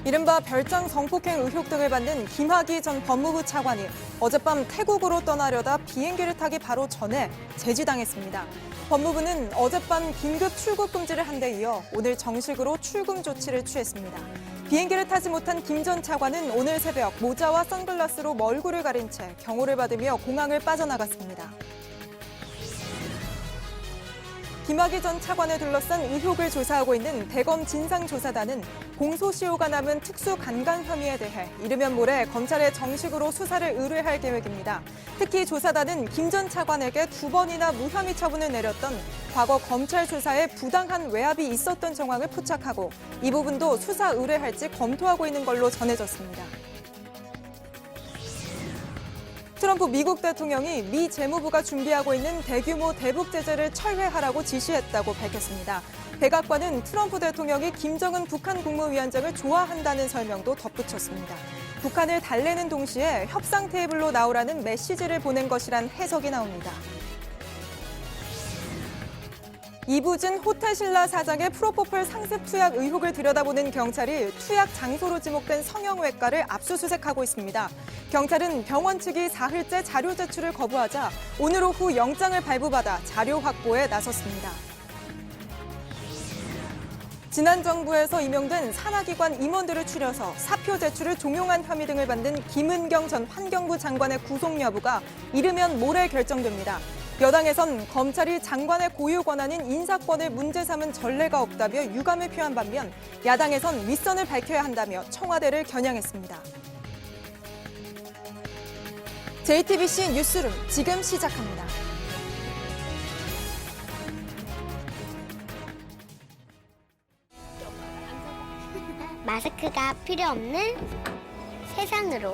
이른바 별장 성폭행 의혹 등을 받는 김학의 전 법무부 차관이 어젯밤 태국으로 떠나려다 비행기를 타기 바로 전에 제지당했습니다. 법무부는 어젯밤 긴급 출국 금지를 한 데 이어 오늘 정식으로 출금 조치를 취했습니다. 비행기를 타지 못한 김 전 차관은 오늘 새벽 모자와 선글라스로 얼굴을 가린 채 경호를 받으며 공항을 빠져나갔습니다. 김학의 전 차관을 둘러싼 의혹을 조사하고 있는 대검 진상조사단은 공소시효가 남은 특수 강간 혐의에 대해 이르면 모레 검찰에 정식으로 수사를 의뢰할 계획입니다. 특히 조사단은 김 전 차관에게 2번이나 무혐의 처분을 내렸던 과거 검찰 수사에 부당한 외압이 있었던 정황을 포착하고 이 부분도 수사 의뢰할지 검토하고 있는 걸로 전해졌습니다. 트럼프 미국 대통령이 미 재무부가 준비하고 있는 대규모 대북 제재를 철회하라고 지시했다고 밝혔습니다. 백악관은 트럼프 대통령이 김정은 북한 국무위원장을 좋아한다는 설명도 덧붙였습니다. 북한을 달래는 동시에 협상 테이블로 나오라는 메시지를 보낸 것이란 해석이 나옵니다. 이부진 호텔신라 사장의 프로포폴 상습 투약 의혹을 들여다보는 경찰이 투약 장소로 지목된 성형외과를 압수수색하고 있습니다. 경찰은 병원 측이 사흘째 자료 제출을 거부하자 오늘 오후 영장을 발부받아 자료 확보에 나섰습니다. 지난 정부에서 임용된 산하기관 임원들을 추려서 사표 제출을 종용한 혐의 등을 받는 김은경 전 환경부 장관의 구속 여부가 이르면 모레 결정됩니다. 여당에선 검찰이 장관의 고유 권한인 인사권을 문제 삼은 전례가 없다며 유감을 표한 반면 야당에선 윗선을 밝혀야 한다며 청와대를 겨냥했습니다. JTBC 뉴스룸 지금 시작합니다. 마스크가 필요 없는 세상으로.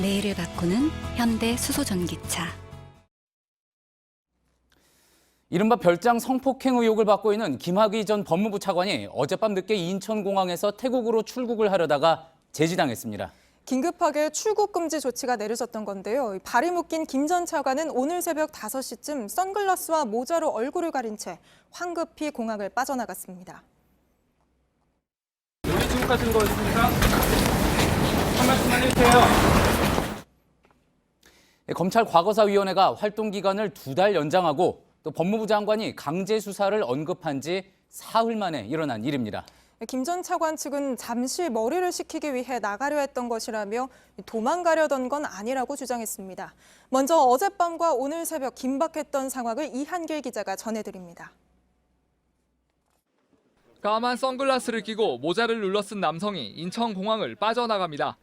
내일을 바꾸는 현대 수소전기차. 이른바 별장 성폭행 의혹을 받고 있는 김학의 전 법무부 차관이 어젯밤 늦게 인천공항에서 태국으로 출국을 하려다가 제지당했습니다. 긴급하게 출국 금지 조치가 내려졌던 건데요. 발이 묶인 김 전 차관은 오늘 새벽 5시쯤 선글라스와 모자로 얼굴을 가린 채 황급히 공항을 빠져나갔습니다. 왜 출국하시는 거였습니까? 한 말씀만 해주세요. 검찰 과거사위원회가 활동 기간을 2달 연장하고 또 법무부 장관이 강제 수사를 언급한 지 사흘 만에 일어난 일입니다. 김 전 차관 측은 잠시 머리를 식히기 위해 나가려 했던 것이라며 도망가려던 건 아니라고 주장했습니다. 먼저 어젯밤과 오늘 새벽 긴박했던 상황을 이한길 기자가 전해드립니다. 까만 선글라스를 끼고 모자를 눌러쓴 남성이 인천공항을 빠져나갑니다.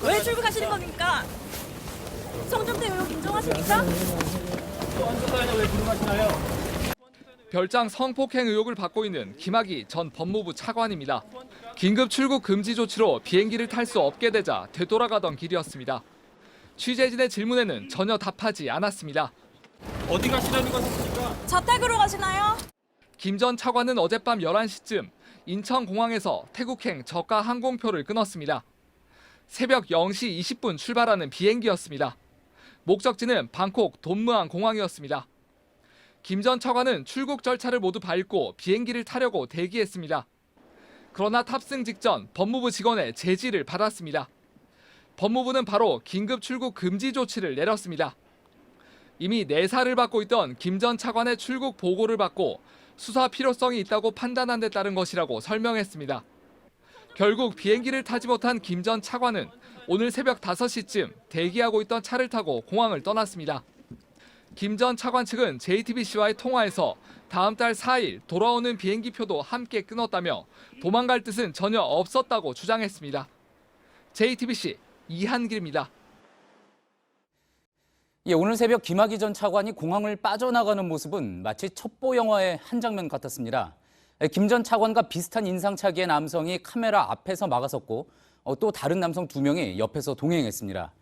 왜 출국하시는 겁니까? 성접대 의혹 인정하십니까? 별장 성폭행 의혹을 받고 있는 김학의 전 법무부 차관입니다. 긴급 출국 금지 조치로 비행기를 탈 수 없게 되자 되돌아가던 길이었습니다. 취재진의 질문에는 전혀 답하지 않았습니다. 어디 가시려는 거십니까? 자택으로 가시나요? 김 전 차관은 어젯밤 11시쯤 인천공항에서 태국행 저가 항공표를 끊었습니다. 새벽 0시 20분 출발하는 비행기였습니다. 목적지는 방콕 돈무안 공항이었습니다. 김 전 차관은 출국 절차를 모두 밟고 비행기를 타려고 대기했습니다. 그러나 탑승 직전 법무부 직원의 제지를 받았습니다. 법무부는 바로 긴급 출국 금지 조치를 내렸습니다. 이미 내사를 받고 있던 김 전 차관의 출국 보고를 받고 수사 필요성이 있다고 판단한 데 따른 것이라고 설명했습니다. 결국 비행기를 타지 못한 김 전 차관은 오늘 새벽 5시쯤 대기하고 있던 차를 타고 공항을 떠났습니다. 김 전 차관 측은 JTBC와의 통화에서 다음 달 4일 돌아오는 비행기표도 함께 끊었다며 도망갈 뜻은 전혀 없었다고 주장했습니다. JTBC 이한길입니다. 오늘 새벽 김학의 전 차관이 공항을 빠져나가는 모습은 마치 첩보 영화의 한 장면 같았습니다. 김 전 차관과 비슷한 인상차기의 남성이 카메라 앞에서 막아섰고 또 다른 남성 2명이 옆에서 동행했습니다.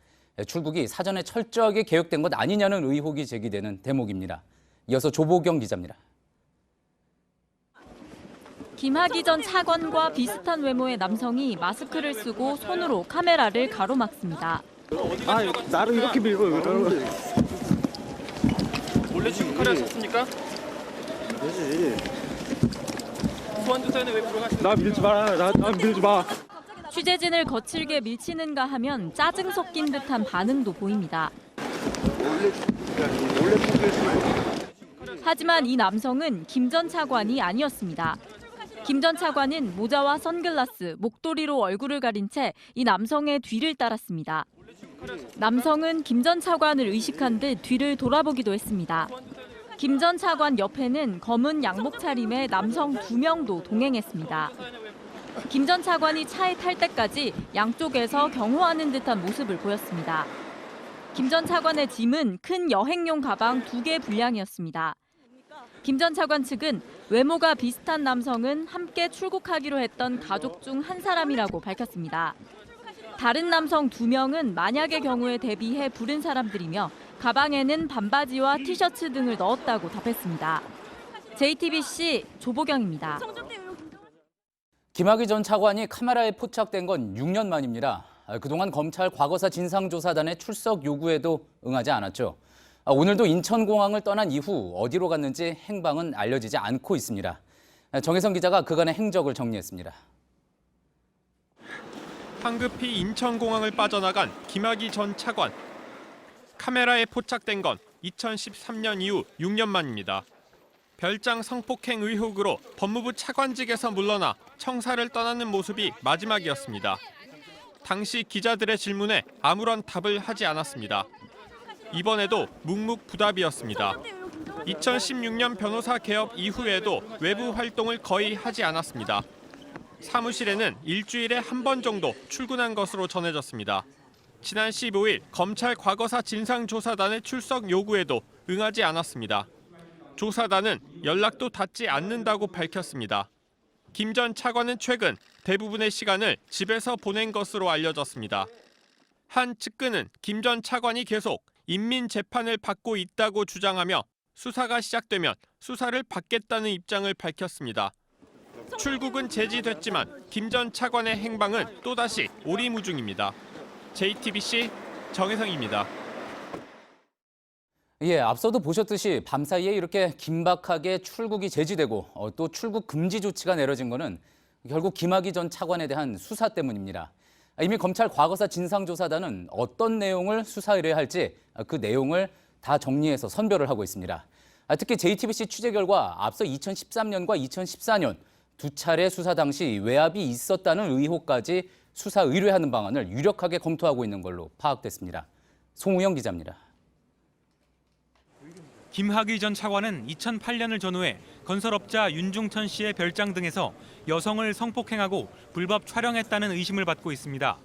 출국이 사전에 철저하게 계획된 것 아니냐는 의혹이 제기되는 대목입니다. 이어서 조보경 기자입니다. 김학의 전 차관과 비슷한 외모의 남성이 마스크를 쓰고 손으로 카메라를 가로막습니다. 나를 이렇게 밀고 이러는 몰래 출국하려 하셨습니까? 되지. 소환조사에는 왜 불응하시는 나 밀지 마라. 나 밀지 마. 취재진을 거칠게 밀치는가 하면 짜증 섞인 듯한 반응도 보입니다. 하지만 이 남성은 김 전 차관이 아니었습니다. 김 전 차관은 모자와 선글라스, 목도리로 얼굴을 가린 채 이 남성의 뒤를 따랐습니다. 남성은 김 전 차관을 의식한 듯 뒤를 돌아보기도 했습니다. 김 전 차관 옆에는 검은 양복 차림의 남성 2명도 동행했습니다. 김 전 차관이 차에 탈 때까지 양쪽에서 경호하는 듯한 모습을 보였습니다. 김 전 차관의 짐은 큰 여행용 가방 2개 분량이었습니다. 김 전 차관 측은 외모가 비슷한 남성은 함께 출국하기로 했던 가족 중 한 사람이라고 밝혔습니다. 다른 남성 2명은 만약의 경우에 대비해 부른 사람들이며 가방에는 반바지와 티셔츠 등을 넣었다고 답했습니다. JTBC 조보경입니다. 김학의 전 차관이 카메라에 포착된 건 6년 만입니다. 그동안 검찰 과거사 진상조사단의 출석 요구에도 응하지 않았죠. 오늘도 인천공항을 떠난 이후 어디로 갔는지 행방은 알려지지 않고 있습니다. 정혜성 기자가 그간의 행적을 정리했습니다. 황급히 인천공항을 빠져나간 김학의 전 차관. 카메라에 포착된 건 2013년 이후 6년 만입니다. 별장 성폭행 의혹으로 법무부 차관직에서 물러나 청사를 떠나는 모습이 마지막이었습니다. 당시 기자들의 질문에 아무런 답을 하지 않았습니다. 이번에도 묵묵부답이었습니다. 2016년 변호사 개업 이후에도 외부 활동을 거의 하지 않았습니다. 사무실에는 일주일에 한 번 정도 출근한 것으로 전해졌습니다. 지난 15일 검찰 과거사 진상조사단의 출석 요구에도 응하지 않았습니다. 조사단은 연락도 닿지 않는다고 밝혔습니다. 김 전 차관은 최근 대부분의 시간을 집에서 보낸 것으로 알려졌습니다. 한 측근은 김 전 차관이 계속 인민재판을 받고 있다고 주장하며 수사가 시작되면 수사를 받겠다는 입장을 밝혔습니다. 출국은 제지됐지만 김 전 차관의 행방은 또다시 오리무중입니다. JTBC 정혜성입니다. 예, 앞서도 보셨듯이 밤사이에 이렇게 긴박하게 출국이 제지되고 또 출국 금지 조치가 내려진 거는 결국 김학의 전 차관에 대한 수사 때문입니다. 이미 검찰 과거사 진상조사단은 어떤 내용을 수사 의뢰할지 그 내용을 다 정리해서 선별을 하고 있습니다. 특히 JTBC 취재 결과 앞서 2013년과 2014년 두 차례 수사 당시 외압이 있었다는 의혹까지 수사 의뢰하는 방안을 유력하게 검토하고 있는 걸로 파악됐습니다. 송우영 기자입니다. 김학의 전 차관은 2008년을 전후해 건설업자 윤중천 씨의 별장 등에서 여성을 성폭행하고 불법 촬영했다는 의심을 받고 있습니다.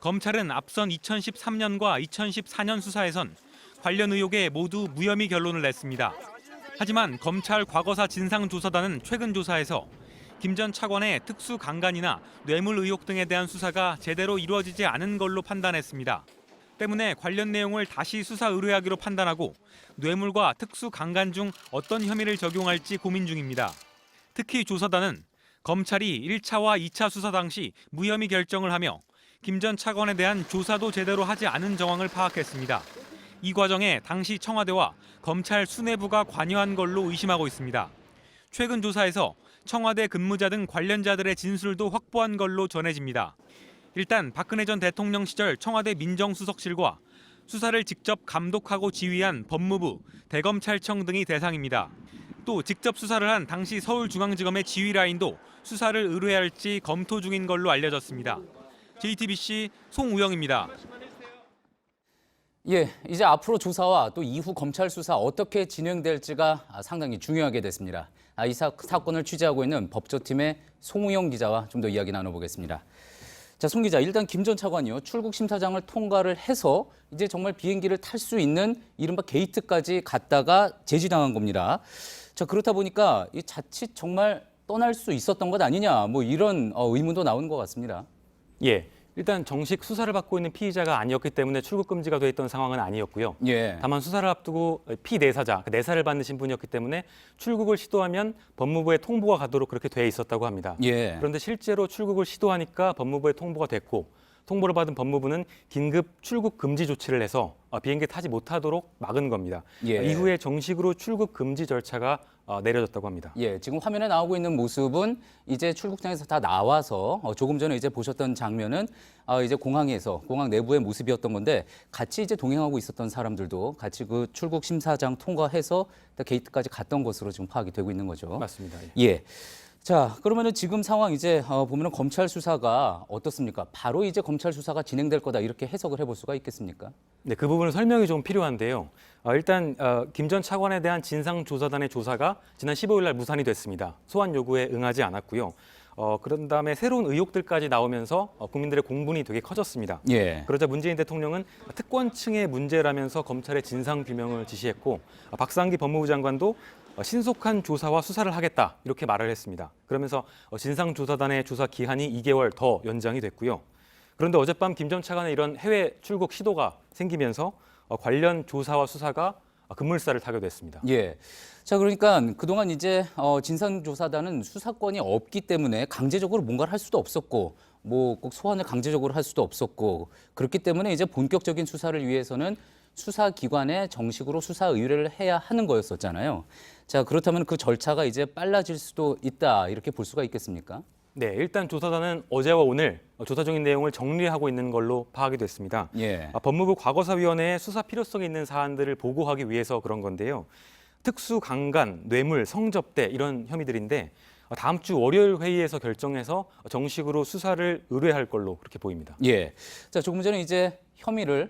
검찰은 앞선 2013년과 2014년 수사에선 관련 의혹에 모두 무혐의 결론을 냈습니다. 하지만 검찰 과거사 진상조사단은 최근 조사에서 김 전 차관의 특수 강간이나 뇌물 의혹 등에 대한 수사가 제대로 이루어지지 않은 걸로 판단했습니다. 때문에 관련 내용을 다시 수사 의뢰하기로 판단하고 뇌물과 특수 강간 중 어떤 혐의를 적용할지 고민 중입니다. 특히 조사단은 검찰이 1차와 2차 수사 당시 무혐의 결정을 하며 김 전 차관에 대한 조사도 제대로 하지 않은 정황을 파악했습니다. 이 과정에 당시 청와대와 검찰 수뇌부가 관여한 걸로 의심하고 있습니다. 최근 조사에서 청와대 근무자 등 관련자들의 진술도 확보한 걸로 전해집니다. 일단 박근혜 전 대통령 시절 청와대 민정수석실과 수사를 직접 감독하고 지휘한 법무부, 대검찰청 등이 대상입니다. 또 직접 수사를 한 당시 서울중앙지검의 지휘라인도 수사를 의뢰할지 검토 중인 걸로 알려졌습니다. JTBC 송우영입니다. 예, 이제 앞으로 조사와 또 이후 검찰 수사 어떻게 진행될지가 상당히 중요하게 됐습니다. 이 사건을 취재하고 있는 법조팀의 송우영 기자와 좀 더 이야기 나눠보겠습니다. 자, 송 기자, 일단 김 전 차관이요. 출국 심사장을 통과를 해서 이제 정말 비행기를 탈 수 있는 이른바 게이트까지 갔다가 제지당한 겁니다. 자, 그렇다 보니까 이 자칫 정말 떠날 수 있었던 것 아니냐, 뭐 이런 의문도 나오는 것 같습니다. 예. 일단 정식 수사를 받고 있는 피의자가 아니었기 때문에 출국 금지가 돼 있던 상황은 아니었고요. 예. 다만 수사를 앞두고 피내사자, 내사를 받는 신분이었기 때문에 출국을 시도하면 법무부에 통보가 가도록 그렇게 돼 있었다고 합니다. 예. 그런데 실제로 출국을 시도하니까 법무부에 통보가 됐고 통보를 받은 법무부는 긴급 출국 금지 조치를 해서 비행기 타지 못하도록 막은 겁니다. 예. 이후에 정식으로 출국 금지 절차가 내려졌다고 합니다. 예, 지금 화면에 나오고 있는 모습은 이제 출국장에서 다 나와서 조금 전에 이제 보셨던 장면은 이제 공항 내부의 모습이었던 건데 같이 이제 동행하고 있었던 사람들도 같이 그 출국 심사장 통과해서 게이트까지 갔던 것으로 지금 파악이 되고 있는 거죠. 맞습니다. 예. 자, 그러면은 지금 상황 이제 보면은 검찰 수사가 어떻습니까? 바로 이제 검찰 수사가 진행될 거다 이렇게 해석을 해볼 수가 있겠습니까? 네, 그 부분은 설명이 좀 필요한데요. 일단 김 전 차관에 대한 진상조사단의 조사가 지난 15일 날 무산이 됐습니다. 소환 요구에 응하지 않았고요. 그런 다음에 새로운 의혹들까지 나오면서 국민들의 공분이 되게 커졌습니다. 예. 그러자 문재인 대통령은 특권층의 문제라면서 검찰의 진상규명을 지시했고 박상기 법무부 장관도 신속한 조사와 수사를 하겠다 이렇게 말을 했습니다. 그러면서 진상조사단의 조사 기한이 2개월 더 연장이 됐고요. 그런데 어젯밤 김 전 차관의 이런 해외 출국 시도가 생기면서 관련 조사와 수사가 급물살을 타게 됐습니다. 예. 자, 그러니까 그동안 이제 진상조사단은 수사권이 없기 때문에 강제적으로 뭔가를 할 수도 없었고 뭐 꼭 소환을 강제적으로 할 수도 없었고 그렇기 때문에 이제 본격적인 수사를 위해서는 수사기관에 정식으로 수사 의뢰를 해야 하는 거였었잖아요. 자, 그렇다면 그 절차가 이제 빨라질 수도 있다 이렇게 볼 수가 있겠습니까? 네, 일단 조사단은 어제와 오늘 조사 중인 내용을 정리하고 있는 걸로 파악이 됐습니다. 예. 법무부 과거사위원회에 수사 필요성이 있는 사안들을 보고하기 위해서 그런 건데요. 특수강간, 뇌물, 성접대 이런 혐의들인데 다음 주 월요일 회의에서 결정해서 정식으로 수사를 의뢰할 걸로 그렇게 보입니다. 예. 자, 조금 전에 이제 혐의를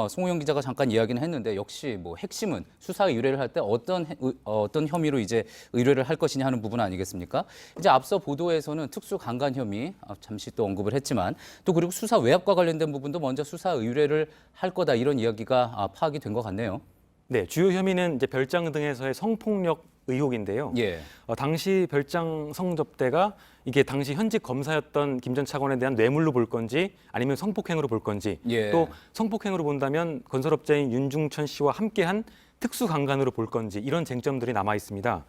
송호영 기자가 잠깐 이야기는 했는데 역시 뭐 핵심은 수사 의뢰를 할 때 어떤 혐의로 이제 의뢰를 할 것이냐 하는 부분 아니겠습니까? 이제 앞서 보도에서는 특수 강간 혐의 잠시 또 언급을 했지만 또 그리고 수사 외압과 관련된 부분도 먼저 수사 의뢰를 할 거다 이런 이야기가 파악이 된 것 같네요. 네, 주요 혐의는 이제 별장 등에서의 성폭력 의혹인데요. 예. 당시 별장 성접대가 이게 당시 현직 검사였던 김 전 차관에 대한 뇌물로 볼 건지 아니면 성폭행으로 볼 건지 예. 또 성폭행으로 본다면 건설업자인 윤중천 씨와 함께한 특수강간으로 볼 건지 이런 쟁점들이 남아 있습니다.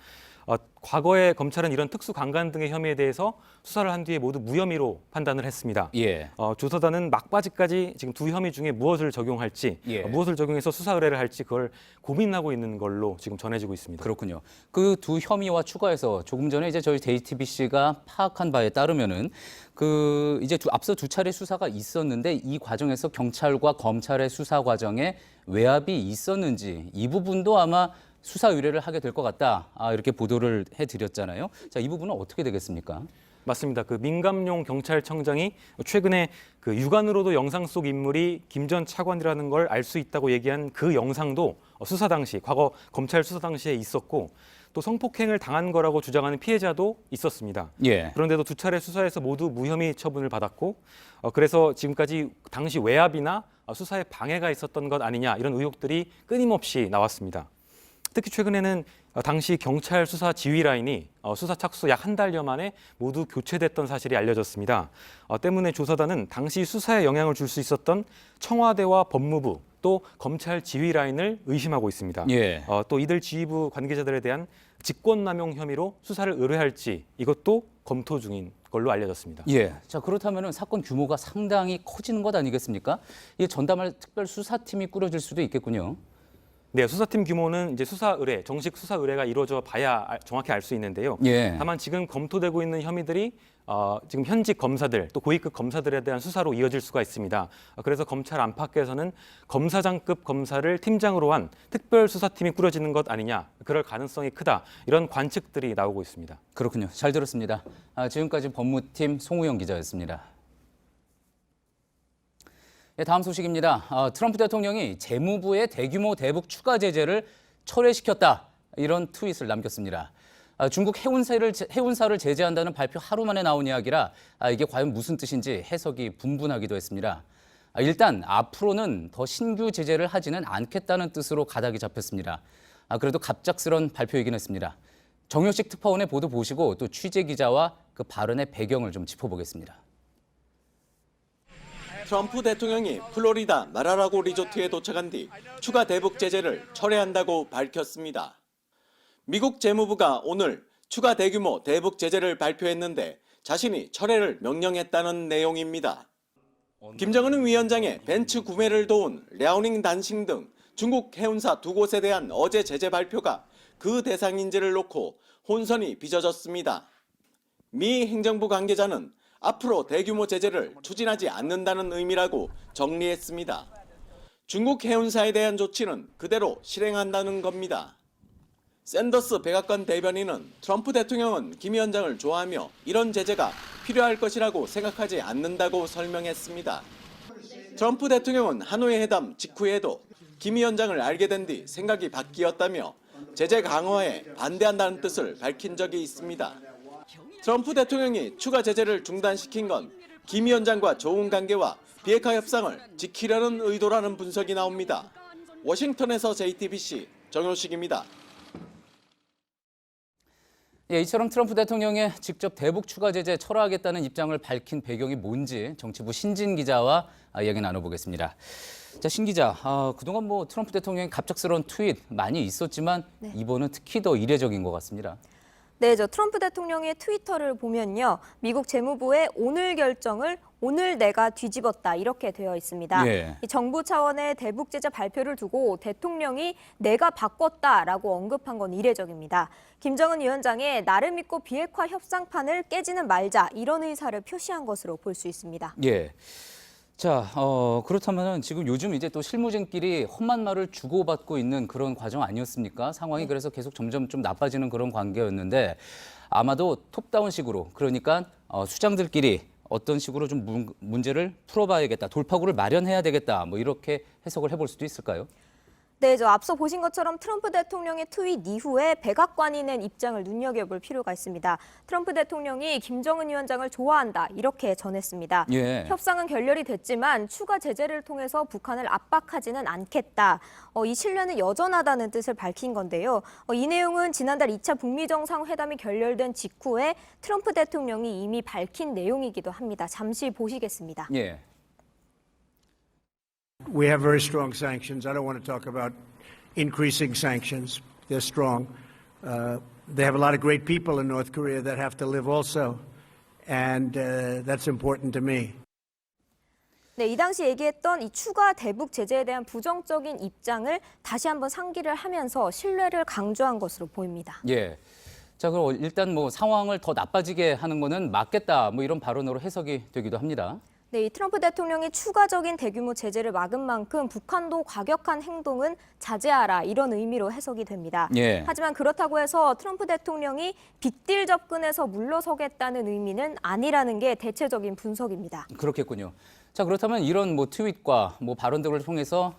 과거에 검찰은 이런 특수강간 등의 혐의에 대해서 수사를 한 뒤에 모두 무혐의로 판단을 했습니다. 예. 조사단은 막바지까지 지금 두 혐의 중에 무엇을 적용할지, 예. 무엇을 적용해서 수사 의뢰를 할지 그걸 고민하고 있는 걸로 지금 전해지고 있습니다. 그렇군요. 그 두 혐의와 추가해서 조금 전에 이제 저희 JTBC가 파악한 바에 따르면은 그 이제 앞서 두 차례 수사가 있었는데 이 과정에서 경찰과 검찰의 수사 과정에 외압이 있었는지 이 부분도 아마 수사 의뢰를 하게 될 것 같다. 이렇게 보도를 해드렸잖아요. 자, 이 부분은 어떻게 되겠습니까? 맞습니다. 그 민감용 경찰청장이 최근에 그 육안으로도 영상 속 인물이 김 전 차관이라는 걸 알 수 있다고 얘기한 그 영상도 수사 당시, 과거 검찰 수사 당시에 있었고 또 성폭행을 당한 거라고 주장하는 피해자도 있었습니다. 예. 그런데도 두 차례 수사에서 모두 무혐의 처분을 받았고 그래서 지금까지 당시 외압이나 수사에 방해가 있었던 것 아니냐 이런 의혹들이 끊임없이 나왔습니다. 특히 최근에는 당시 경찰 수사 지휘 라인이 수사 착수 약 한 달여 만에 모두 교체됐던 사실이 알려졌습니다. 때문에 조사단은 당시 수사에 영향을 줄 수 있었던 청와대와 법무부 또 검찰 지휘 라인을 의심하고 있습니다. 예. 또 이들 지휘부 관계자들에 대한 직권남용 혐의로 수사를 의뢰할지 이것도 검토 중인 걸로 알려졌습니다. 예. 자, 그렇다면은 사건 규모가 상당히 커지는 것 아니겠습니까? 이 전담할 특별 수사팀이 꾸려질 수도 있겠군요. 네, 수사팀 규모는 이제 수사 의뢰, 정식 수사 의뢰가 이루어져 봐야 정확히 알 수 있는데요. 예. 다만 지금 검토되고 있는 혐의들이 지금 현직 검사들 또 고위급 검사들에 대한 수사로 이어질 수가 있습니다. 그래서 검찰 안팎에서는 검사장급 검사를 팀장으로 한 특별 수사팀이 꾸려지는 것 아니냐, 그럴 가능성이 크다 이런 관측들이 나오고 있습니다. 그렇군요. 잘 들었습니다. 지금까지 법무팀 송우영 기자였습니다. 네, 다음 소식입니다. 트럼프 대통령이 재무부의 대규모 대북 추가 제재를 철회시켰다. 이런 트윗을 남겼습니다. 중국 해운사를 제재한다는 발표 하루 만에 나온 이야기라 이게 과연 무슨 뜻인지 해석이 분분하기도 했습니다. 일단 앞으로는 더 신규 제재를 하지는 않겠다는 뜻으로 가닥이 잡혔습니다. 그래도 갑작스런 발표이긴 했습니다. 정효식 특파원의 보도 보시고 또 취재 기자와 그 발언의 배경을 좀 짚어보겠습니다. 트럼프 대통령이 플로리다 마라라고 리조트에 도착한 뒤 추가 대북 제재를 철회한다고 밝혔습니다. 미국 재무부가 오늘 추가 대규모 대북 제재를 발표했는데 자신이 철회를 명령했다는 내용입니다. 김정은 위원장의 벤츠 구매를 도운 랴오닝 단싱 등 중국 해운사 두 곳에 대한 어제 제재 발표가 그 대상인지를 놓고 혼선이 빚어졌습니다. 미 행정부 관계자는 앞으로 대규모 제재를 추진하지 않는다는 의미라고 정리했습니다. 중국 해운사에 대한 조치는 그대로 실행한다는 겁니다. 샌더스 백악관 대변인은 트럼프 대통령은 김 위원장을 좋아하며 이런 제재가 필요할 것이라고 생각하지 않는다고 설명했습니다. 트럼프 대통령은 하노이 회담 직후에도 김 위원장을 알게 된 뒤 생각이 바뀌었다며 제재 강화에 반대한다는 뜻을 밝힌 적이 있습니다. 트럼프 대통령이 추가 제재를 중단시킨 건 김 위원장과 좋은 관계와 비핵화 협상을 지키려는 의도라는 분석이 나옵니다. 워싱턴에서 JTBC 정효식입니다. 예, 이처럼 트럼프 대통령의 직접 대북 추가 제재 철회하겠다는 입장을 밝힌 배경이 뭔지 정치부 신진 기자와 이야기 나눠보겠습니다. 자, 신 기자, 그동안 뭐 트럼프 대통령의 갑작스러운 트윗 많이 있었지만 이번은 특히 더 이례적인 것 같습니다. 네, 트럼프 대통령의 트위터를 보면요. 미국 재무부의 오늘 결정을 오늘 내가 뒤집었다 이렇게 되어 있습니다. 예. 이 정부 차원의 대북 제재 발표를 두고 대통령이 내가 바꿨다라고 언급한 건 이례적입니다. 김정은 위원장의 나를 믿고 비핵화 협상판을 깨지는 말자 이런 의사를 표시한 것으로 볼 수 있습니다. 예. 자, 그렇다면은 지금 요즘 이제 또 실무진끼리 험한 말을 주고받고 있는 그런 과정 아니었습니까? 상황이 그래서 계속 점점 좀 나빠지는 그런 관계였는데 아마도 톱다운식으로 그러니까 수장들끼리 어떤 식으로 좀 문제를 풀어봐야겠다, 돌파구를 마련해야 되겠다, 뭐 이렇게 해석을 해볼 수도 있을까요? 네, 앞서 보신 것처럼 트럼프 대통령의 트윗 이후에 백악관이 낸 입장을 눈여겨볼 필요가 있습니다. 트럼프 대통령이 김정은 위원장을 좋아한다 이렇게 전했습니다. 예. 협상은 결렬이 됐지만 추가 제재를 통해서 북한을 압박하지는 않겠다. 이 신뢰는 여전하다는 뜻을 밝힌 건데요. 이 내용은 지난달 2차 북미 정상회담이 결렬된 직후에 트럼프 대통령이 이미 밝힌 내용이기도 합니다. 잠시 보시겠습니다. 예. We have very strong sanctions. I don't want to talk about increasing sanctions. They're strong. They have a lot of great people in North Korea that have to live also. And that's important to me. 네, 이 당시 얘기했던 이 추가 대북 제재에 대한 부정적인 입장을 다시 한번 상기를 하면서 신뢰를 강조한 것으로 보입니다. 예. 자, 그럼 일단 뭐 상황을 더 나빠지게 하는 거는 맞겠다, 뭐 이런 발언으로 해석이 되기도 합니다. 네, 이 트럼프 대통령이 추가적인 대규모 제재를 막은 만큼 북한도 과격한 행동은 자제하라 이런 의미로 해석이 됩니다. 예. 하지만 그렇다고 해서 트럼프 대통령이 빅딜 접근에서 물러서겠다는 의미는 아니라는 게 대체적인 분석입니다. 그렇겠군요. 자, 그렇다면 이런 뭐 트윗과 뭐 발언들을 통해서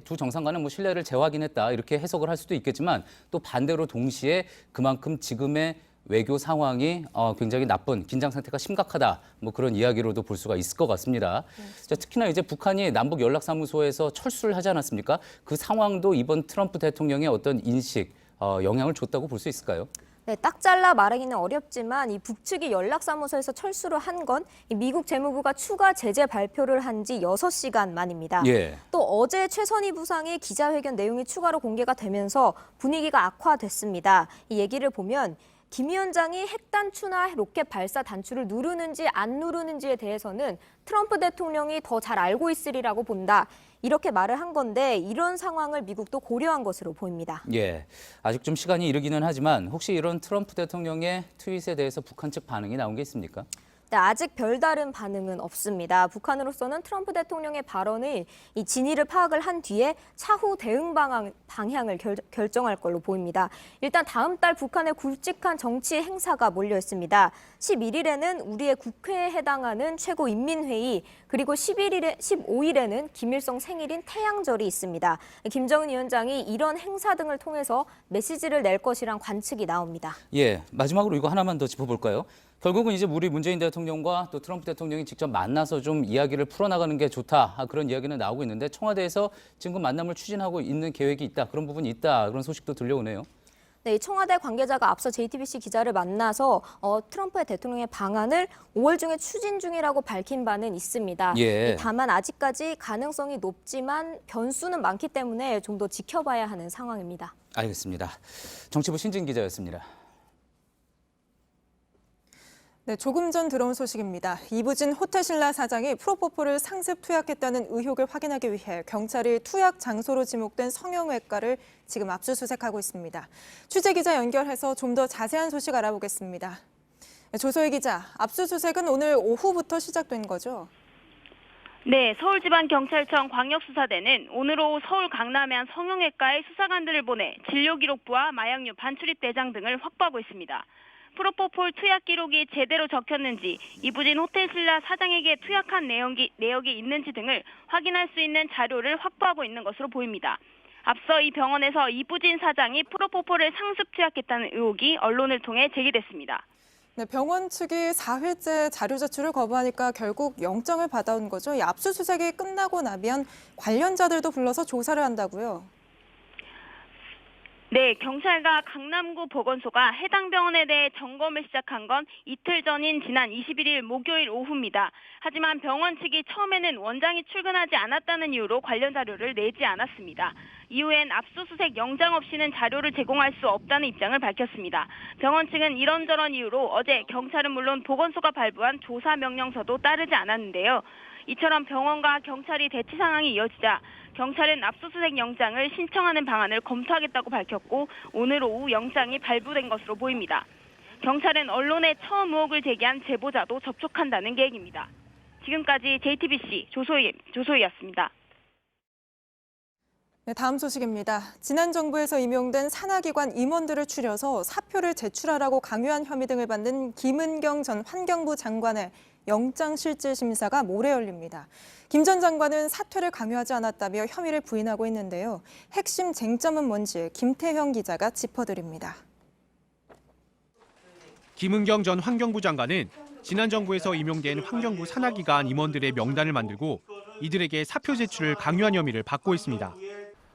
두 정상 간의 뭐 신뢰를 재확인했다 이렇게 해석을 할 수도 있겠지만 또 반대로 동시에 그만큼 지금의 외교 상황이 굉장히 나쁜 긴장 상태가 심각하다 뭐 그런 이야기로도 볼 수가 있을 것 같습니다. 자, 특히나 이제 북한이 남북 연락사무소에서 철수를 하지 않았습니까? 그 상황도 이번 트럼프 대통령의 어떤 인식 영향을 줬다고 볼 수 있을까요? 네, 딱 잘라 말하기는 어렵지만 이 북측이 연락사무소에서 철수를 한 건 미국 재무부가 추가 제재 발표를 한 지 6시간 만입니다. 예. 또 어제 최선희 부상의 기자회견 내용이 추가로 공개가 되면서 분위기가 악화됐습니다. 이 얘기를 보면 김 위원장이 핵 단추나 로켓 발사 단추를 누르는지 안 누르는지에 대해서는 트럼프 대통령이 더 잘 알고 있으리라고 본다. 이렇게 말을 한 건데 이런 상황을 미국도 고려한 것으로 보입니다. 예, 아직 좀 시간이 이르기는 하지만 혹시 이런 트럼프 대통령의 트윗에 대해서 북한 측 반응이 나온 게 있습니까? 네, 아직 별다른 반응은 없습니다. 북한으로서는 트럼프 대통령의 발언을 이 진위를 파악을 한 뒤에 차후 대응 방향을 결정할 걸로 보입니다. 일단 다음 달 북한의 굵직한 정치 행사가 몰려 있습니다. 11일에는 우리의 국회에 해당하는 최고인민회의, 그리고 15일에는 김일성 생일인 태양절이 있습니다. 김정은 위원장이 이런 행사 등을 통해서 메시지를 낼 것이란 관측이 나옵니다. 예, 마지막으로 이거 하나만 더 짚어볼까요? 결국은 이제 우리 문재인 대통령과 또 트럼프 대통령이 직접 만나서 좀 이야기를 풀어나가는 게 좋다, 그런 이야기는 나오고 있는데 청와대에서 지금 만남을 추진하고 있는 계획이 있다, 그런 부분이 있다, 그런 소식도 들려오네요. 네, 청와대 관계자가 앞서 JTBC 기자를 만나서 트럼프 대통령의 방안을 5월 중에 추진 중이라고 밝힌 바는 있습니다. 예. 다만 아직까지 가능성이 높지만 변수는 많기 때문에 좀 더 지켜봐야 하는 상황입니다. 알겠습니다. 정치부 신진 기자였습니다. 네, 조금 전 들어온 소식입니다. 이부진 호텔신라 사장이 프로포폴을 상습 투약했다는 의혹을 확인하기 위해 경찰이 투약 장소로 지목된 성형외과를 지금 압수수색하고 있습니다. 취재기자 연결해서 좀 더 자세한 소식 알아보겠습니다. 조소희 기자, 압수수색은 오늘 오후부터 시작된 거죠? 네, 서울지방경찰청 광역수사대는 오늘 오후 서울 강남의 한 성형외과에 수사관들을 보내 진료기록부와 마약류 반출입 대장 등을 확보하고 있습니다. 프로포폴 투약 기록이 제대로 적혔는지, 이부진 호텔신라 사장에게 투약한 내역이 있는지 등을 확인할 수 있는 자료를 확보하고 있는 것으로 보입니다. 앞서 이 병원에서 이부진 사장이 프로포폴을 상습 투약했다는 의혹이 언론을 통해 제기됐습니다. 네, 병원 측이 4회째 자료 제출을 거부하니까 결국 영장을 받아온 거죠. 이 압수수색이 끝나고 나면 관련자들도 불러서 조사를 한다고요. 네, 경찰과 강남구 보건소가 해당 병원에 대해 점검을 시작한 건 이틀 전인 지난 21일 목요일 오후입니다. 하지만 병원 측이 처음에는 원장이 출근하지 않았다는 이유로 관련 자료를 내지 않았습니다. 이후엔 압수수색 영장 없이는 자료를 제공할 수 없다는 입장을 밝혔습니다. 병원 측은 이런저런 이유로 어제 경찰은 물론 보건소가 발부한 조사 명령서도 따르지 않았는데요. 이처럼 병원과 경찰이 대치 상황이 이어지자 경찰은 압수수색 영장을 신청하는 방안을 검토하겠다고 밝혔고 오늘 오후 영장이 발부된 것으로 보입니다. 경찰은 언론에 처음 의혹을 제기한 제보자도 접촉한다는 계획입니다. 지금까지 JTBC 조소희였습니다. 네, 다음 소식입니다. 지난 정부에서 임용된 산하기관 임원들을 추려서 사표를 제출하라고 강요한 혐의 등을 받는 김은경 전 환경부 장관의 영장실질심사가 모레 열립니다. 김 전 장관은 사퇴를 강요하지 않았다며 혐의를 부인하고 있는데요. 핵심 쟁점은 뭔지 김태형 기자가 짚어드립니다. 김은경 전 환경부 장관은 지난 정부에서 임용된 환경부 산하기관 임원들의 명단을 만들고 이들에게 사표 제출을 강요한 혐의를 받고 있습니다.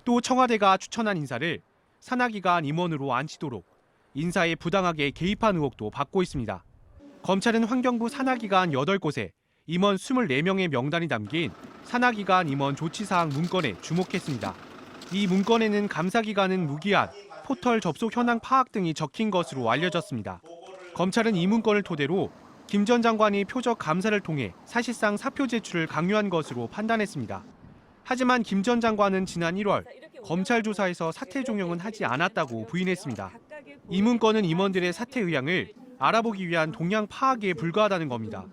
또 청와대가 추천한 인사를 산하기관 임원으로 앉히도록 인사에 부당하게 개입한 의혹도 받고 있습니다. 검찰은 환경부 산하기관 8곳에 임원 24명의 명단이 담긴 산하기관 임원 조치사항 문건에 주목했습니다. 이 문건에는 감사기간은 무기한, 포털 접속 현황 파악 등이 적힌 것으로 알려졌습니다. 검찰은 이 문건을 토대로 김 전 장관이 표적 감사를 통해 사실상 사표 제출을 강요한 것으로 판단했습니다. 하지만 김 전 장관은 지난 1월 검찰 조사에서 사퇴 종용은 하지 않았다고 부인했습니다. 이 문건은 임원들의 사퇴 의향을 알아보기 위한 동향 파악에 불과하다는 겁니다.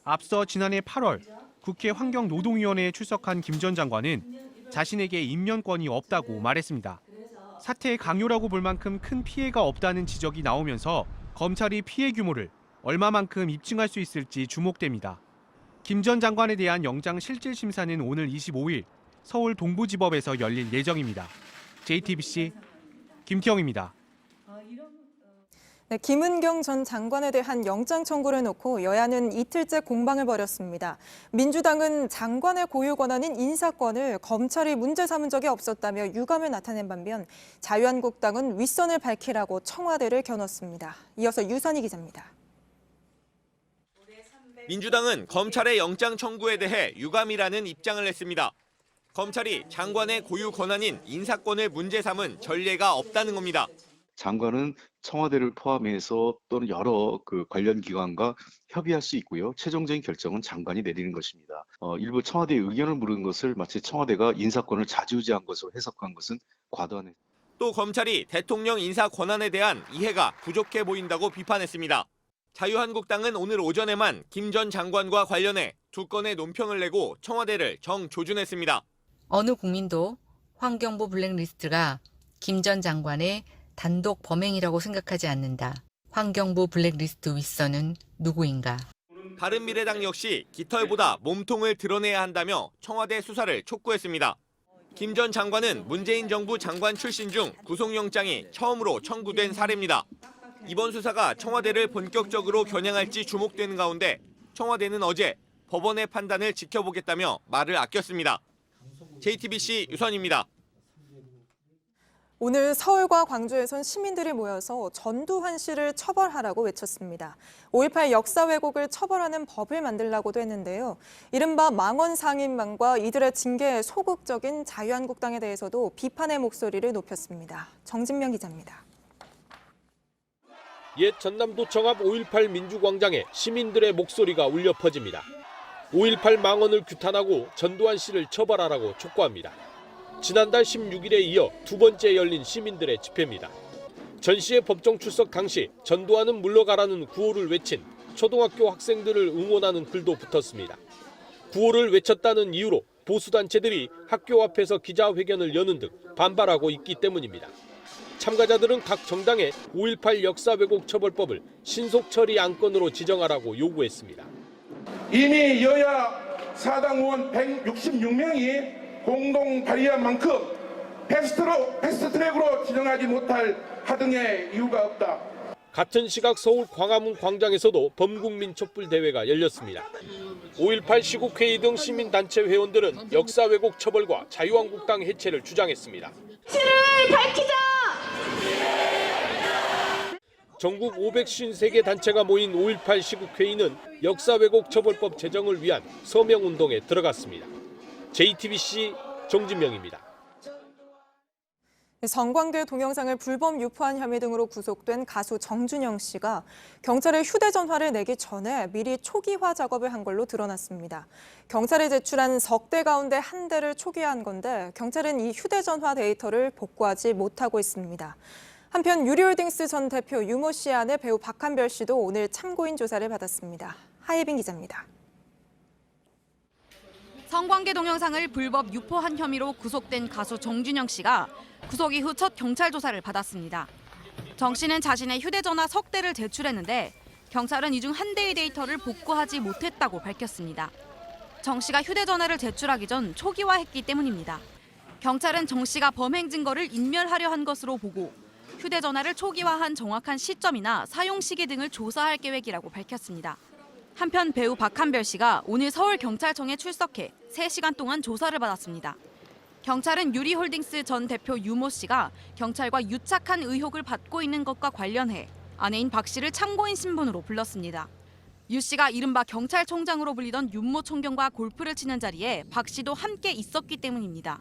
앞서 지난해 8월 국회 환경노동위원회에 출석한 김 전 장관은 자신에게 임명권이 없다고 말했습니다. 사퇴의 강요라고 볼 만큼 큰 피해가 없다는 지적이 나오면서 검찰이 피해 규모를 얼마만큼 입증할 수 있을지 주목됩니다. 김 전 장관에 대한 영장 실질심사는 오늘 25일 서울 동부지법에서 열릴 예정입니다. JTBC 김태형입니다. 네, 김은경 전 장관에 대한 영장 청구를 놓고 여야는 이틀째 공방을 벌였습니다. 민주당은 장관의 고유 권한인 인사권을 검찰이 문제 삼은 적이 없었다며 유감을 나타낸 반면 자유한국당은 윗선을 밝히라고 청와대를 겨눴습니다. 이어서 유선희 기자입니다. 민주당은 검찰의 영장 청구에 대해 유감이라는 입장을 냈습니다. 검찰이 장관의 고유 권한인 인사권을 문제 삼은 전례가 없다는 겁니다. 장관은 청와대를 포함해서 또는 여러 관련 기관과 협의할 수 있고요. 최종적인 결정은 장관이 내리는 것입니다. 일부 청와대의 의견을 물은 것을 마치 청와대가 인사권을 좌지우지한 것으로 해석한 것은 과도한. 또 검찰이 대통령 인사 권한에 대한 이해가 부족해 보인다고 비판했습니다. 자유한국당은 오늘 오전에만 김 전 장관과 관련해 2건의 논평을 내고 청와대를 정조준했습니다. 어느 국민도 환경부 블랙리스트가 김 전 장관의 단독 범행이라고 생각하지 않는다. 환경부 블랙리스트 윗선은 누구인가? 바른미래당 역시 깃털보다 몸통을 드러내야 한다며 청와대 수사를 촉구했습니다. 김 전 장관은 문재인 정부 장관 출신 중 구속영장이 처음으로 청구된 사례입니다. 이번 수사가 청와대를 본격적으로 겨냥할지 주목되는 가운데 청와대는 어제 법원의 판단을 지켜보겠다며 말을 아꼈습니다. JTBC 유선입니다. 오늘 서울과 광주에선 시민들이 모여서 전두환 씨를 처벌하라고 외쳤습니다. 5.18 역사 왜곡을 처벌하는 법을 만들라고도 했는데요. 이른바 망원 상인만과 이들의 징계에 소극적인 자유한국당에 대해서도 비판의 목소리를 높였습니다. 정진명 기자입니다. 옛 전남도청 앞 5.18 민주광장에 시민들의 목소리가 울려 퍼집니다. 5.18 망언을 규탄하고 전두환 씨를 처벌하라고 촉구합니다. 지난달 16일에 이어 두 번째 열린 시민들의 집회입니다. 전 씨의 법정 출석 당시 전두환은 물러가라는 구호를 외친 초등학교 학생들을 응원하는 글도 붙었습니다. 구호를 외쳤다는 이유로 보수단체들이 학교 앞에서 기자회견을 여는 등 반발하고 있기 때문입니다. 참가자들은 각 정당에 5.18 역사 왜곡 처벌법을 신속 처리 안건으로 지정하라고 요구했습니다. 이미 여야 사당 의원 166명이 공동 발의한 만큼 패스트트랙으로 지정하지 못할 하등의 이유가 없다. 같은 시각 서울 광화문 광장에서도 범국민 촛불 대회가 열렸습니다. 5.18 시국회의 등 시민단체 회원들은 역사 왜곡 처벌과 자유한국당 해체를 주장했습니다. 실을 밝히자! 전국 553개 단체가 모인 5.18 시국회의는 역사 왜곡 처벌법 제정을 위한 서명운동에 들어갔습니다. JTBC 정진명입니다. 성관계 동영상을 불법 유포한 혐의 등으로 구속된 가수 정준영 씨가 경찰에 휴대전화를 내기 전에 미리 초기화 작업을 한 걸로 드러났습니다. 경찰에 제출한 석 대 가운데 한 대를 초기화한 건데 경찰은 이 휴대전화 데이터를 복구하지 못하고 있습니다. 한편 유리홀딩스 전 대표 유모 씨의 아내 배우 박한별 씨도 오늘 참고인 조사를 받았습니다. 하예빈 기자입니다. 성관계 동영상을 불법 유포한 혐의로 구속된 가수 정준영 씨가 구속 이후 첫 경찰 조사를 받았습니다. 정 씨는 자신의 휴대전화 석 대를 제출했는데 경찰은 이 중 한 대의 데이터를 복구하지 못했다고 밝혔습니다. 정 씨가 휴대전화를 제출하기 전 초기화했기 때문입니다. 경찰은 정 씨가 범행 증거를 인멸하려 한 것으로 보고 휴대전화를 초기화한 정확한 시점이나 사용 시기 등을 조사할 계획이라고 밝혔습니다. 한편 배우 박한별 씨가 오늘 서울경찰청에 출석해 3시간 동안 조사를 받았습니다. 경찰은 유리홀딩스 전 대표 유모 씨가 경찰과 유착한 의혹을 받고 있는 것과 관련해 아내인 박 씨를 참고인 신분으로 불렀습니다. 유 씨가 이른바 경찰총장으로 불리던 윤모 총경과 골프를 치는 자리에 박 씨도 함께 있었기 때문입니다.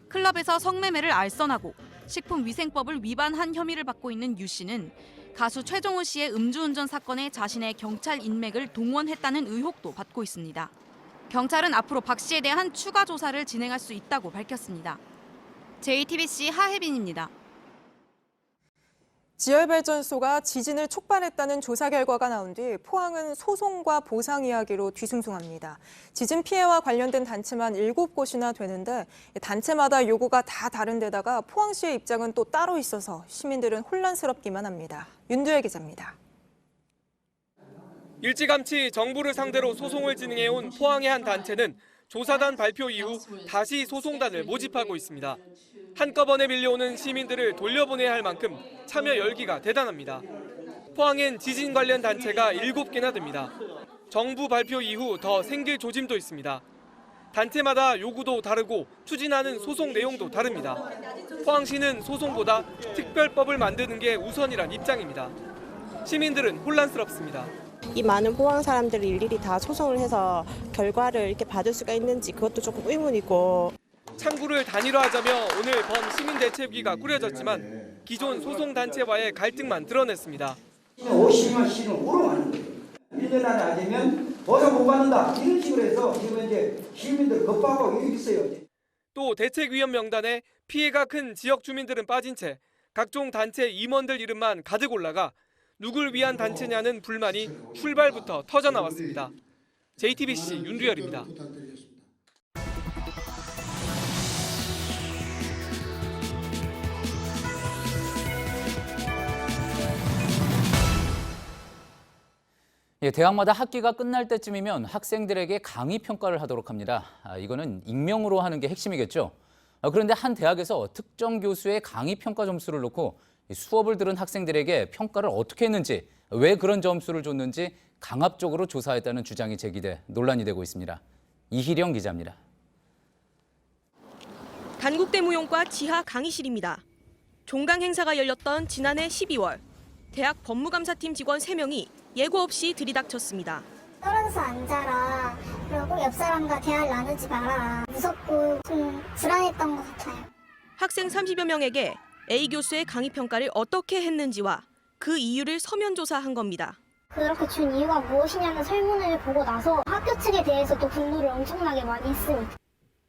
클럽에서 성매매를 알선하고 식품위생법을 위반한 혐의를 받고 있는 유 씨는 가수 최종우 씨의 음주운전 사건에 자신의 경찰 인맥을 동원했다는 의혹도 받고 있습니다. 경찰은 앞으로 박 씨에 대한 추가 조사를 진행할 수 있다고 밝혔습니다. JTBC 하혜빈입니다. 지열발전소가 지진을 촉발했다는 조사 결과가 나온 뒤 포항은 소송과 보상 이야기로 뒤숭숭합니다. 지진 피해와 관련된 단체만 7곳이나 되는데 단체마다 요구가 다 다른 데다가 포항시의 입장은 또 따로 있어서 시민들은 혼란스럽기만 합니다. 윤두혜 기자입니다. 일찌감치 정부를 상대로 소송을 진행해온 포항의 한 단체는 조사단 발표 이후 다시 소송단을 모집하고 있습니다. 한꺼번에 밀려오는 시민들을 돌려보내야 할 만큼 참여 열기가 대단합니다. 포항엔 지진 관련 단체가 7개나 됩니다. 정부 발표 이후 더 생길 조짐도 있습니다. 단체마다 요구도 다르고 추진하는 소송 내용도 다릅니다. 포항시는 소송보다 특별법을 만드는 게 우선이란 입장입니다. 시민들은 혼란스럽습니다. 이 많은 포항 사람들이 일일이 다 소송을 해서 결과를 이렇게 받을 수가 있는지 그것도 조금 의문이고. 창구를 단일화하자며 오늘 범 시민대책위가 꾸려졌지만 기존 소송단체와의 갈등만 드러냈습니다. 50만 씨는 우롱하는 거예요. 1년 안에 안 되면 보상 못 받는다. 이런 식으로 해서 지금 이제 시민들 겁박하고 이러고 있어요. 또 대책위원 명단에 피해가 큰 지역 주민들은 빠진 채 각종 단체 임원들 이름만 가득 올라가 누굴 위한 단체냐는 불만이 출발부터 터져나왔습니다. JTBC 윤두열입니다. 대학마다 학기가 끝날 때쯤이면 학생들에게 강의 평가를 하도록 합니다. 이거는 익명으로 하는 게 핵심이겠죠. 그런데 한 대학에서 특정 교수의 강의 평가 점수를 놓고 수업을 들은 학생들에게 평가를 어떻게 했는지, 왜 그런 점수를 줬는지 강압적으로 조사했다는 주장이 제기돼 논란이 되고 있습니다. 이희령 기자입니다. 단국대 무용과 지하 강의실입니다. 종강 행사가 열렸던 지난해 12월, 대학 법무감사팀 직원 3명이 예고 없이 들이닥쳤습니다. 떨어져서 앉아라. 그리고 옆 사람과 대화를 나누지 마라. 무섭고 좀 불안했던 것 같아요. 학생 30여 명에게 A 교수의 강의 평가를 어떻게 했는지와 그 이유를 서면 조사한 겁니다. 그렇게 준 이유가 무엇이냐는 설문을 보고 나서 학교 측에 대해서도 분노를 엄청나게 많이 했습니다.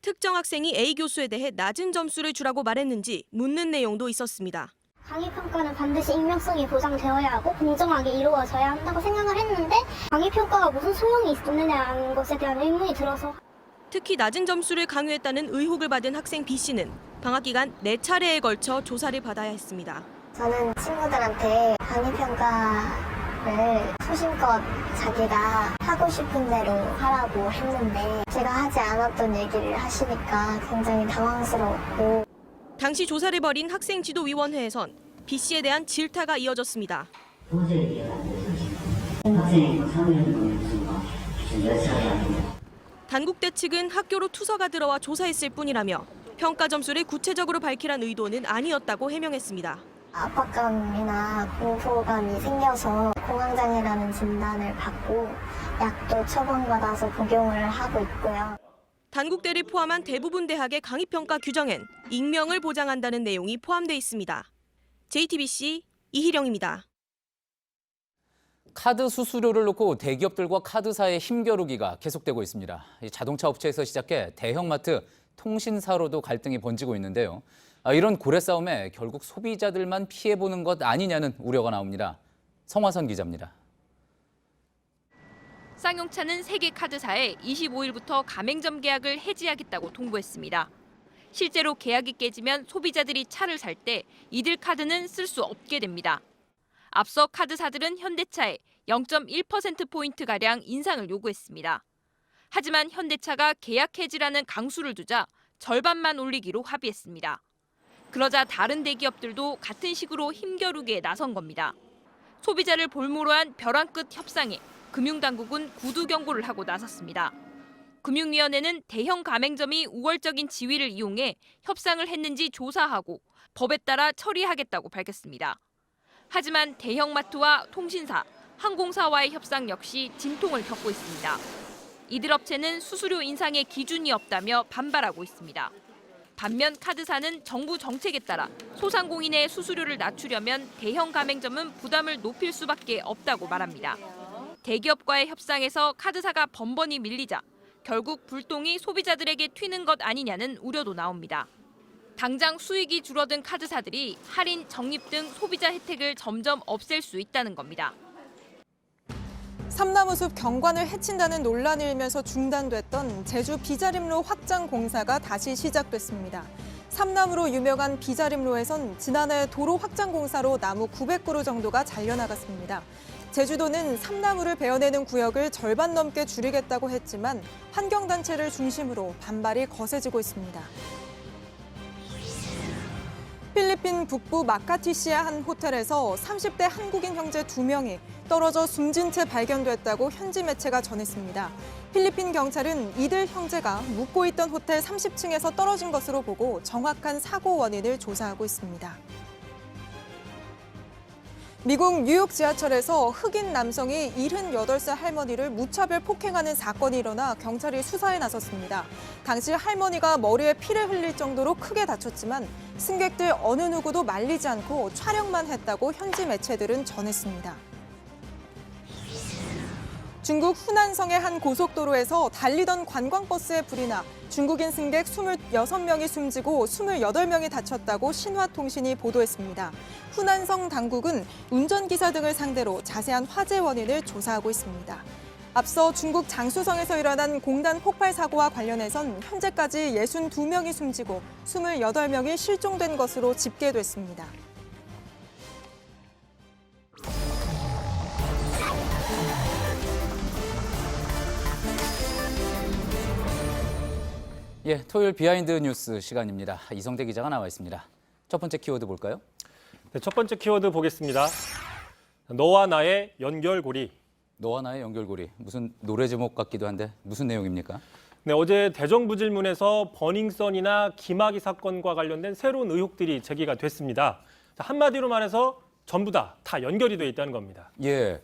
특정 학생이 A 교수에 대해 낮은 점수를 주라고 말했는지 묻는 내용도 있었습니다. 강의평가는 반드시 익명성이 보장되어야 하고 공정하게 이루어져야 한다고 생각을 했는데 강의평가가 무슨 소용이 있느냐는 것에 대한 의문이 들어서 특히 낮은 점수를 강요했다는 의혹을 받은 학생 B씨는 방학 기간 4차례에 걸쳐 조사를 받아야 했습니다. 저는 친구들한테 강의평가를 소신껏 자기가 하고 싶은 대로 하라고 했는데 제가 하지 않았던 얘기를 하시니까 굉장히 당황스러웠고 당시 조사를 벌인 학생지도위원회에선 B씨에 대한 질타가 이어졌습니다. 도저히 이해가 안 돼요. 학생이 사무하는 건 무슨 무슨 여차례 아니냐. 단국대 측은 학교로 투서가 들어와 조사했을 뿐이라며 평가 점수를 구체적으로 밝히란 의도는 아니었다고 해명했습니다. 압박감이나 공포감이 생겨서 공황장애라는 진단을 받고 약도 처방받아서 복용을 하고 있고요. 단국대를 포함한 대부분 대학의 강의평가 규정엔 익명을 보장한다는 내용이 포함돼 있습니다. JTBC 이희령입니다. 카드 수수료를 놓고 대기업들과 카드사의 힘겨루기가 계속되고 있습니다. 자동차 업체에서 시작해 대형마트, 통신사로도 갈등이 번지고 있는데요. 이런 고래 싸움에 결국 소비자들만 피해보는 것 아니냐는 우려가 나옵니다. 성화선 기자입니다. 쌍용차는 세계 카드사에 25일부터 가맹점 계약을 해지하겠다고 통보했습니다. 실제로 계약이 깨지면 소비자들이 차를 살 때 이들 카드는 쓸 수 없게 됩니다. 앞서 카드사들은 현대차에 0.1%포인트가량 인상을 요구했습니다. 하지만 현대차가 계약 해지라는 강수를 두자 절반만 올리기로 합의했습니다. 그러자 다른 대기업들도 같은 식으로 힘겨루기에 나선 겁니다. 소비자를 볼모로 한 벼랑 끝 협상에 금융당국은 구두 경고를 하고 나섰습니다. 금융위원회는 대형 가맹점이 우월적인 지위를 이용해 협상을 했는지 조사하고 법에 따라 처리하겠다고 밝혔습니다. 하지만 대형마트와 통신사, 항공사와의 협상 역시 진통을 겪고 있습니다. 이들 업체는 수수료 인상의 기준이 없다며 반발하고 있습니다. 반면 카드사는 정부 정책에 따라 소상공인의 수수료를 낮추려면 대형 가맹점은 부담을 높일 수밖에 없다고 말합니다. 대기업과의 협상에서 카드사가 번번이 밀리자 결국 불똥이 소비자들에게 튀는 것 아니냐는 우려도 나옵니다. 당장 수익이 줄어든 카드사들이 할인, 적립 등 소비자 혜택을 점점 없앨 수 있다는 겁니다. 삼나무숲 경관을 해친다는 논란이 일면서 중단됐던 제주 비자림로 확장 공사가 다시 시작됐습니다. 삼나무로 유명한 비자림로에선 지난해 도로 확장 공사로 나무 900그루 정도가 잘려나갔습니다. 제주도는 삼나무를 베어내는 구역을 절반 넘게 줄이겠다고 했지만 환경단체를 중심으로 반발이 거세지고 있습니다. 필리핀 북부 마카티시의 한 호텔에서 30대 한국인 형제 2명이 떨어져 숨진 채 발견됐다고 현지 매체가 전했습니다. 필리핀 경찰은 이들 형제가 묵고 있던 호텔 30층에서 떨어진 것으로 보고 정확한 사고 원인을 조사하고 있습니다. 미국 뉴욕 지하철에서 흑인 남성이 78살 할머니를 무차별 폭행하는 사건이 일어나 경찰이 수사에 나섰습니다. 당시 할머니가 머리에 피를 흘릴 정도로 크게 다쳤지만 승객들 어느 누구도 말리지 않고 촬영만 했다고 현지 매체들은 전했습니다. 중국 후난성의 한 고속도로에서 달리던 관광버스에 불이 나 중국인 승객 26명이 숨지고 28명이 다쳤다고 신화통신이 보도했습니다. 후난성 당국은 운전기사 등을 상대로 자세한 화재 원인을 조사하고 있습니다. 앞서 중국 장쑤성에서 일어난 공단 폭발 사고와 관련해선 현재까지 62명이 숨지고 28명이 실종된 것으로 집계됐습니다. 예, 토요일 비하인드 뉴스 시간입니다. 이성대 기자가 나와 있습니다. 첫 번째 키워드 볼까요? 네, 첫 번째 키워드 보겠습니다. 너와 나의 연결고리. 너와 나의 연결고리. 무슨 노래 제목 같기도 한데 무슨 내용입니까? 네, 어제 대정부질문에서 버닝썬이나 김학의 사건과 관련된 새로운 의혹들이 제기가 됐습니다. 한마디로 말해서 전부 다 연결이 돼 있다는 겁니다. 예.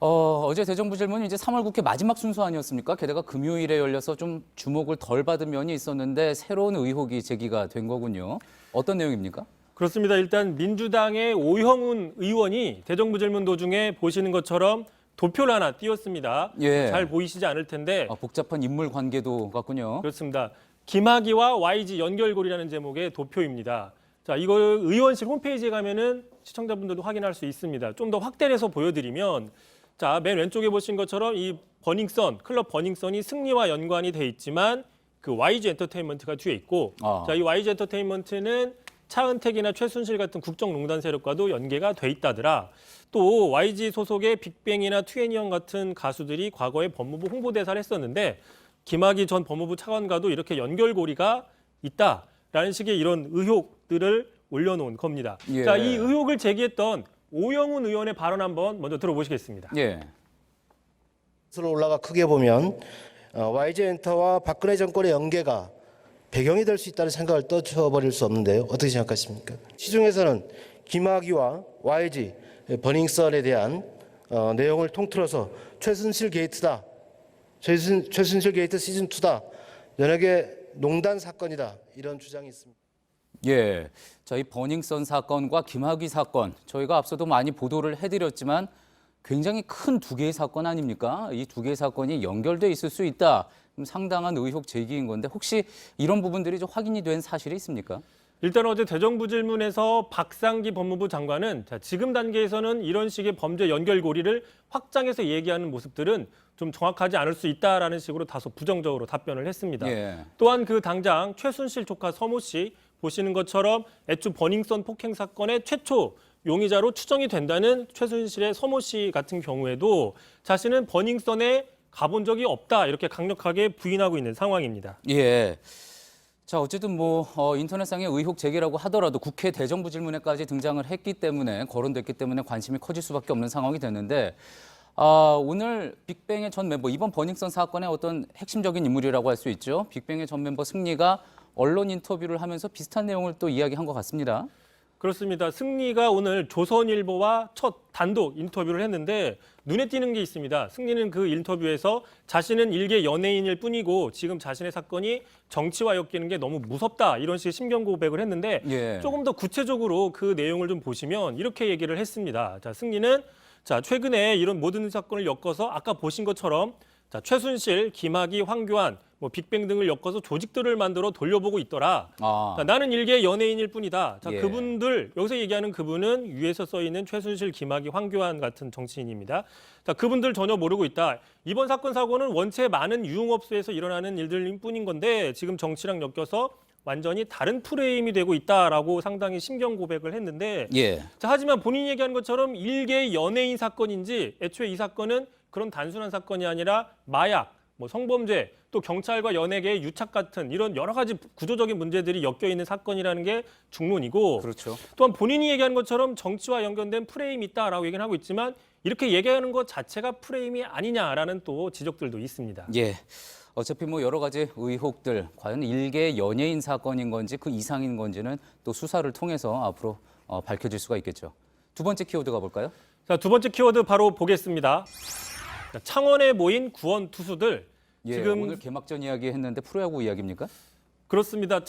어제 대정부질문이 이제 3월 국회 마지막 순서 아니었습니까? 게다가 금요일에 열려서 좀 주목을 덜 받은 면이 있었는데 새로운 의혹이 제기가 된 거군요. 어떤 내용입니까? 그렇습니다. 일단 민주당의 오형훈 의원이 대정부질문 도중에 보시는 것처럼 도표를 하나 띄웠습니다. 예. 잘 보이시지 않을 텐데. 복잡한 인물 관계도 같군요. 그렇습니다. 김학의와 YG 연결고리라는 제목의 도표입니다. 자, 이거 의원실 홈페이지에 가면은 시청자분들도 확인할 수 있습니다. 좀 더 확대를 해서 보여드리면, 자, 맨 왼쪽에 보신 것처럼 이 버닝썬, 클럽 버닝썬이 승리와 연관이 돼 있지만 그 YG 엔터테인먼트가 뒤에 있고, 자, 이 YG 엔터테인먼트는 차은택이나 최순실 같은 국정농단 세력과도 연계가 돼 있다더라. 또 YG 소속의 빅뱅이나 투애니언 같은 가수들이 과거에 법무부 홍보대사를 했었는데 김학의 전 법무부 차관과도 이렇게 연결고리가 있다라는 식의 이런 의혹들을 올려놓은 겁니다. 예. 자, 이 의혹을 제기했던 오영훈 의원의 발언 한번 먼저 들어보시겠습니다. 예. 올라가 크게 보면 YG 엔터와 박근혜 정권의 연계가 배경이 될 수 있다는 생각을 떠쳐버릴 수 없는데요. 어떻게 생각하십니까? 시중에서는 김학의와 YG, 버닝썬에 대한 내용을 통틀어서 최순실 게이트다. 최순실 게이트 시즌2다. 연예계 농단 사건이다. 이런 주장이 있습니다. 예. 자, 이 버닝썬 사건과 김학의 사건, 저희가 앞서도 많이 보도를 해드렸지만 굉장히 큰 두 개의 사건 아닙니까? 이 두 개의 사건이 연결돼 있을 수 있다. 상당한 의혹 제기인 건데 혹시 이런 부분들이 좀 확인이 된 사실이 있습니까? 일단 어제 대정부질문에서 박상기 법무부 장관은 지금 단계에서는 이런 식의 범죄 연결고리를 확장해서 얘기하는 모습들은 좀 정확하지 않을 수 있다라는 식으로 다소 부정적으로 답변을 했습니다. 예. 또한 그 당장 최순실 조카 서모 씨 보시는 것처럼 애초 버닝썬 폭행 사건의 최초 용의자로 추정이 된다는 최순실의 서모 씨 같은 경우에도 자신은 버닝썬에 가본 적이 없다 이렇게 강력하게 부인하고 있는 상황입니다. 예. 자, 어쨌든 인터넷상의 의혹 제기라고 하더라도 국회 대정부질문에까지 등장을 했기 때문에 거론됐기 때문에 관심이 커질 수밖에 없는 상황이 됐는데 오늘 빅뱅의 전 멤버 이번 버닝썬 사건의 어떤 핵심적인 인물이라고 할 수 있죠. 빅뱅의 전 멤버 승리가 언론 인터뷰를 하면서 비슷한 내용을 또 이야기한 것 같습니다. 그렇습니다. 승리가 오늘 조선일보와 첫 단독 인터뷰를 했는데 눈에 띄는 게 있습니다. 승리는 그 인터뷰에서 자신은 일개 연예인일 뿐이고 지금 자신의 사건이 정치와 엮이는 게 너무 무섭다 이런 식의 심경 고백을 했는데 예. 조금 더 구체적으로 그 내용을 좀 보시면 이렇게 얘기를 했습니다. 자, 승리는 최근에 이런 모든 사건을 엮어서 아까 보신 것처럼 최순실, 김학의, 황교안, 빅뱅 등을 엮어서 조직들을 만들어 돌려보고 있더라. 나는 일개 연예인일 뿐이다. 예. 그분들, 여기서 얘기하는 그분은 위에서 써 있는 최순실, 김학의, 황교안 같은 정치인입니다. 그분들 전혀 모르고 있다. 이번 사건 사고는 원체 많은 유흥업소에서 일어나는 일들일 뿐인 건데 지금 정치랑 엮여서 완전히 다른 프레임이 되고 있다라고 상당히 심경 고백을 했는데 예. 하지만 본인이 얘기한 것처럼 일개 연예인 사건인지 애초에 이 사건은 그런 단순한 사건이 아니라 마약, 성범죄, 또 경찰과 연예계의 유착 같은 이런 여러 가지 구조적인 문제들이 엮여 있는 사건이라는 게 중론이고 그렇죠. 또한 본인이 얘기한 것처럼 정치와 연관된 프레임이 있다라고 얘기는 하고 있지만 이렇게 얘기하는 것 자체가 프레임이 아니냐라는 또 지적들도 있습니다. 예. 어차피 여러 가지 의혹들, 과연 일개 연예인 사건인 건지 그 이상인 건지는 또 수사를 통해서 앞으로 밝혀질 수가 있겠죠. 두 번째 키워드 가볼까요? 자, 두 번째 키워드 바로 보겠습니다. 창원에 모인 구원 투수들. 예, 지금 오늘 개막전 이야기 했는데 프로야구 이야기입니까? 그렇습니다.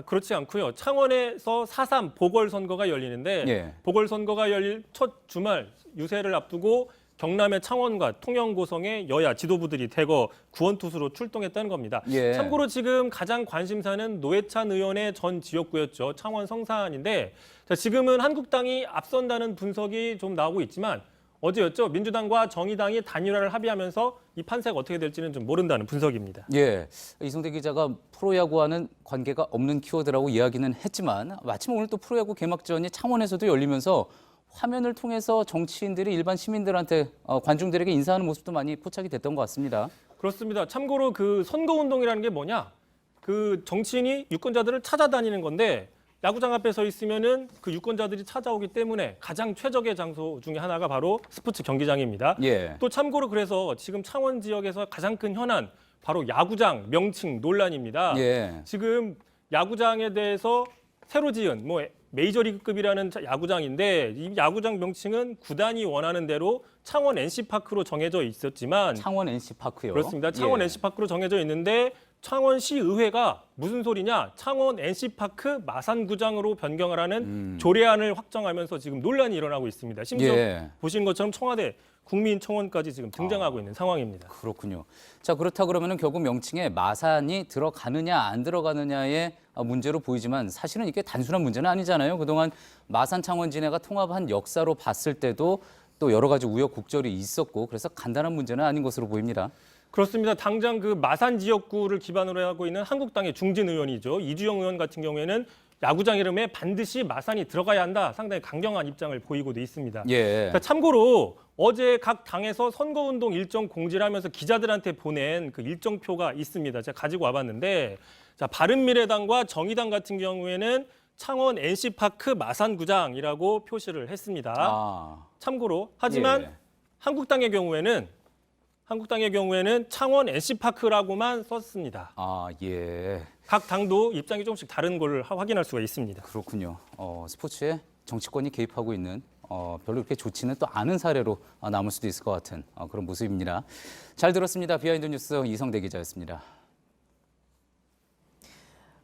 그렇지 않고요. 창원에서 4.3 보궐선거가 열리는데 예. 보궐선거가 열릴 첫 주말 유세를 앞두고 경남의 창원과 통영고성의 여야 지도부들이 대거 구원투수로 출동했다는 겁니다. 예. 참고로 지금 가장 관심사는 노회찬 의원의 전 지역구였죠. 창원 성산인데 지금은 한국당이 앞선다는 분석이 좀 나오고 있지만 어제였죠. 민주당과 정의당이 단일화를 합의하면서 이 판세가 어떻게 될지는 좀 모른다는 분석입니다. 예, 이성대 기자가 프로야구와는 관계가 없는 키워드라고 이야기는 했지만 마침 오늘 또 프로야구 개막전이 창원에서도 열리면서 화면을 통해서 정치인들이 일반 시민들한테 관중들에게 인사하는 모습도 많이 포착이 됐던 것 같습니다. 그렇습니다. 참고로 그 선거운동이라는 게 뭐냐? 그 정치인이 유권자들을 찾아다니는 건데 야구장 앞에 서 있으면은 그 유권자들이 찾아오기 때문에 가장 최적의 장소 중에 하나가 바로 스포츠 경기장입니다. 예. 또 참고로 그래서 지금 창원 지역에서 가장 큰 현안 바로 야구장 명칭 논란입니다. 예. 지금 야구장에 대해서 새로 지은 메이저리그급이라는 야구장인데 이 야구장 명칭은 구단이 원하는 대로 창원 NC파크로 정해져 있었지만 창원 NC파크요? 그렇습니다. 창원 예. NC파크로 정해져 있는데 창원시 의회가 무슨 소리냐, 창원 NC파크 마산구장으로 변경을 하는 조례안을 확정하면서 지금 논란이 일어나고 있습니다. 심지어 보신 것처럼 청와대 국민청원까지 지금 등장하고 있는 상황입니다. 그렇군요. 자, 그렇다 그러면은 결국 명칭에 마산이 들어가느냐 안 들어가느냐의 문제로 보이지만 사실은 이게 단순한 문제는 아니잖아요. 그동안 마산 창원 진해가 통합한 역사로 봤을 때도 또 여러 가지 우여곡절이 있었고 그래서 간단한 문제는 아닌 것으로 보입니다. 그렇습니다. 당장 그 마산 지역구를 기반으로 하고 있는 한국당의 중진 의원이죠. 이주영 의원 같은 경우에는 야구장 이름에 반드시 마산이 들어가야 한다. 상당히 강경한 입장을 보이고도 있습니다. 자, 참고로 어제 각 당에서 선거운동 일정 공지를 하면서 기자들한테 보낸 그 일정표가 있습니다. 제가 가지고 와봤는데, 자, 바른미래당과 정의당 같은 경우에는 창원 NC파크 마산구장이라고 표시를 했습니다. 참고로 하지만 한국당의 경우에는 창원 NC파크라고만 썼습니다. 각 당도 입장이 조금씩 다른 걸 확인할 수가 있습니다. 그렇군요. 스포츠에 정치권이 개입하고 있는 별로 그렇게 좋지는 또 않은 사례로 남을 수도 있을 것 같은 그런 모습입니다. 잘 들었습니다. 비하인드 뉴스 이성대 기자였습니다.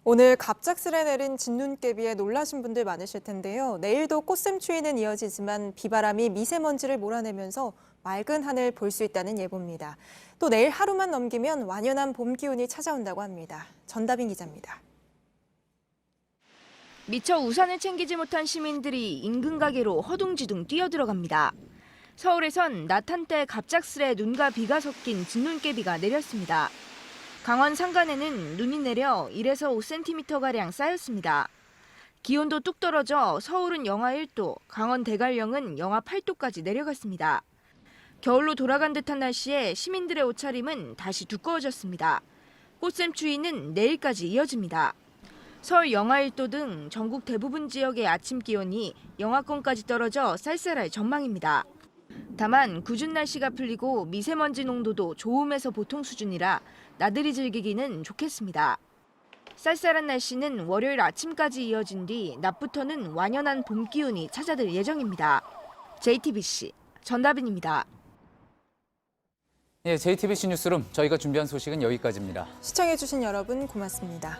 오늘 갑작스레 내린 진눈깨비에 놀라신 분들 많으실 텐데요. 내일도 꽃샘추위는 이어지지만 비바람이 미세먼지를 몰아내면서 맑은 하늘 볼 수 있다는 예보입니다. 또 내일 하루만 넘기면 완연한 봄 기운이 찾아온다고 합니다. 전다빈 기자입니다. 미처 우산을 챙기지 못한 시민들이 인근 가게로 허둥지둥 뛰어들어갑니다. 서울에선 낮 한때 갑작스레 눈과 비가 섞인 진눈깨비가 내렸습니다. 강원 산간에는 눈이 내려 1에서 5cm가량 쌓였습니다. 기온도 뚝 떨어져 서울은 영하 1도, 강원 대관령은 영하 8도까지 내려갔습니다. 겨울로 돌아간 듯한 날씨에 시민들의 옷차림은 다시 두꺼워졌습니다. 꽃샘추위는 내일까지 이어집니다. 서울 영하 1도 등 전국 대부분 지역의 아침 기온이 영하권까지 떨어져 쌀쌀할 전망입니다. 다만 궂은 날씨가 풀리고 미세먼지 농도도 좋음에서 보통 수준이라 나들이 즐기기는 좋겠습니다. 쌀쌀한 날씨는 월요일 아침까지 이어진 뒤 낮부터는 완연한 봄 기운이 찾아들 예정입니다. JTBC 전다빈입니다. JTBC 뉴스룸 저희가 준비한 소식은 여기까지입니다. 시청해주신 여러분 고맙습니다.